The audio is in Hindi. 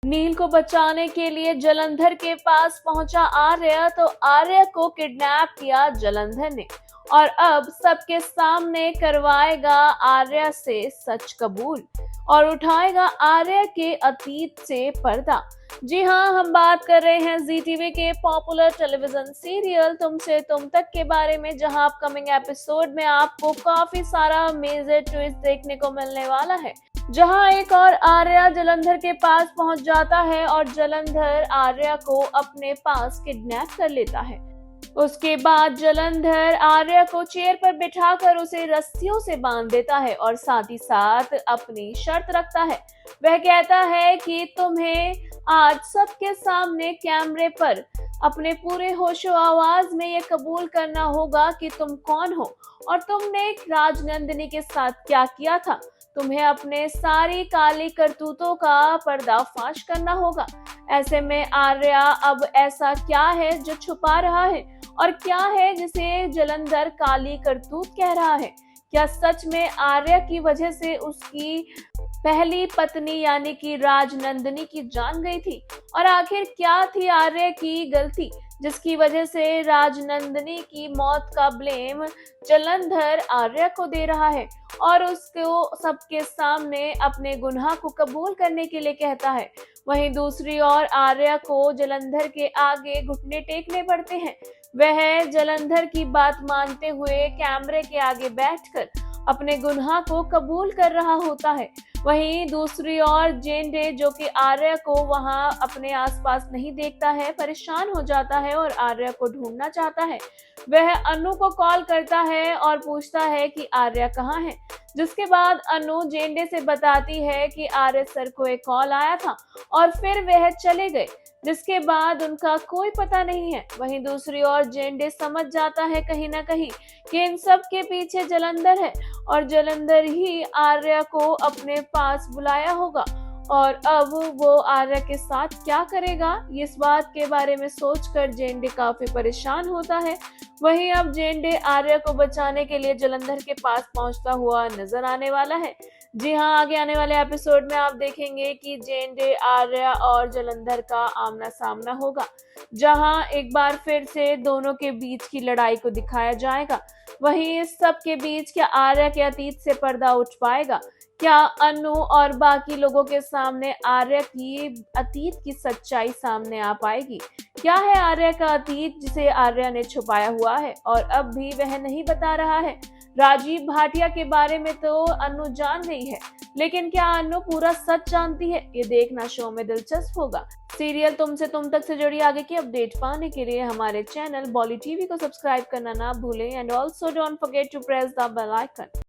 नील को बचाने के लिए जलंधर के पास पहुंचा आर्य तो आर्य को किडनैप किया जलंधर ने और अब सबके सामने करवाएगा आर्य से सच कबूल और उठाएगा आर्य के अतीत से पर्दा। जी हाँ, हम बात कर रहे हैं जी टीवी के पॉपुलर टेलीविजन सीरियल तुमसे तुम तक के बारे में, जहां अपकमिंग एपिसोड में आपको काफी सारा मेजर ट्विस्ट देखने को मिलने वाला है। जहां एक और आर्या जलंधर के पास पहुंच जाता है और जलंधर आर्या को अपने पास किडनैप कर लेता है। उसके बाद जलंधर आर्या को चेयर पर बिठाकर उसे रस्सियों से बांध देता है और साथ ही साथ अपनी शर्त रखता है। वह कहता है कि तुम्हें आज सबके सामने कैमरे पर अपने पूरे होशो आवाज में ये कबूल करना होगा कि तुम कौन हो और तुमने राजनंदिनी के साथ क्या किया था। तुम्हें अपने सारी काली करतूतों का पर्दाफाश करना होगा। ऐसे में आर्या अब ऐसा क्या है जो छुपा रहा है और क्या है जिसे जलंधर काली करतूत कह रहा है? क्या सच में आर्या की वजह से उसकी पहली पत्नी यानी कि राजनंदिनी की जान गई थी? और आखिर क्या थी आर्या की गलती जिसकी वजह से राजनंदिनी की मौत का ब्लेम जलंधर आर्या को दे रहा है और उसको सबके सामने अपने गुनाह को कबूल करने के लिए कहता है? वहीं दूसरी ओर आर्या को जलंधर के आगे घुटने टेकने पड़ते हैं। वह जलंधर की बात मानते हुए कैमरे के आगे बैठकर अपने गुनाह को कबूल कर रहा होता है। वहीं दूसरी ओर जेंडे, जो कि आर्या को वहां अपने आसपास नहीं देखता है, परेशान हो जाता है और आर्या को ढूंढना चाहता है। वह अनु को कॉल करता है और पूछता है कि आर्या कहाँ है, जिसके बाद अनु जेंडे से बताती है कि आर्य सर को एक कॉल आया था और फिर वह चले गए, जिसके बाद उनका कोई पता नहीं है। वहीं दूसरी ओर जेंडे समझ जाता है कहीं ना कहीं कि इन सब के पीछे जलंधर है और जलंधर ही आर्या को अपने पास बुलाया होगा और अब वो आर्या के साथ क्या करेगा, इस बात के बारे में सोचकर जेंडे काफी परेशान होता है। वहीं अब जेंडे आर्या को बचाने के लिए जलंधर के पास पहुंचता हुआ नजर आने वाला है। जी हाँ, आगे आने वाले एपिसोड में आप देखेंगे कि जेंडे, आर्या और जलंधर का आमना सामना होगा, जहां एक बार फिर से दोनों के बीच की लड़ाई को दिखाया जाएगा। वहीं इस सब के बीच क्या आर्या के अतीत से पर्दा उठ पाएगा? क्या अनु और बाकी लोगों के सामने आर्या की अतीत की सच्चाई सामने आ पाएगी? क्या है आर्या का अतीत जिसे आर्या ने छुपाया हुआ है और अब भी वह नहीं बता रहा है? राजीव भाटिया के बारे में तो अनु जान गई है, लेकिन क्या अनु पूरा सच जानती है? ये देखना शो में दिलचस्प होगा। सीरियल तुमसे तुम तक से जुड़ी आगे की अपडेट पाने के लिए हमारे चैनल बॉली टीवी को सब्सक्राइब करना ना भूलें and also don't forget to press the bell icon.